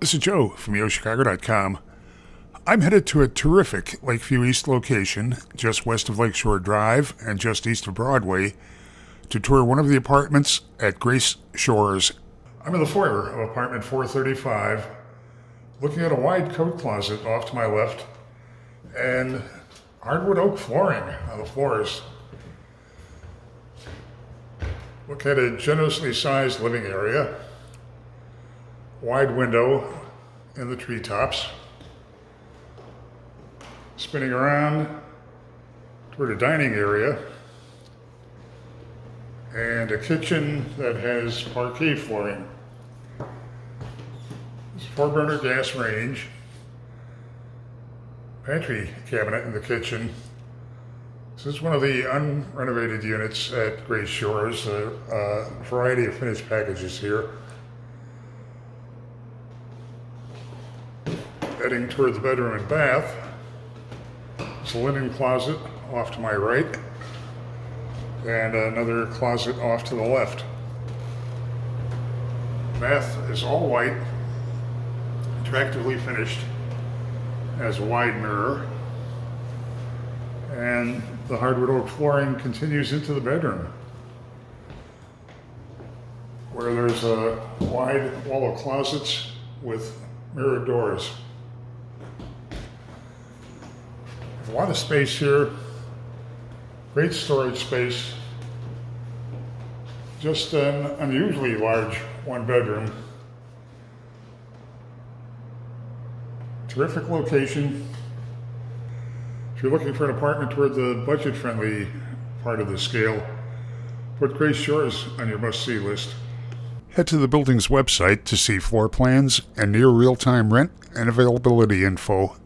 This is Joe from YoChicago.com. I'm headed to a terrific Lakeview East location just west of Lakeshore Drive and just east of Broadway to tour one of the apartments at Grace Shores. I'm in the foyer of apartment 435, looking at a wide coat closet off to my left and hardwood oak flooring on the floors. Look at a generously sized living area, wide window in the treetops, spinning around toward a dining area, and a kitchen that has parquet flooring. There's a 4-burner gas range, pantry cabinet in the kitchen. This is one of the unrenovated units at Grace Shores, a variety of finished packages here. Heading toward the bedroom and bath, there's a linen closet off to my right, and another closet off to the left. Bath is all white, attractively finished, has a wide mirror, and the hardwood oak flooring continues into the bedroom, where there's a wide wall of closets with mirrored doors. A lot of space here, great storage space, just an unusually large one-bedroom. Terrific location. If you're looking for an apartment toward the budget-friendly part of the scale, put Grace Shores on your must-see list. Head to the building's website to see floor plans and near real-time rent and availability info.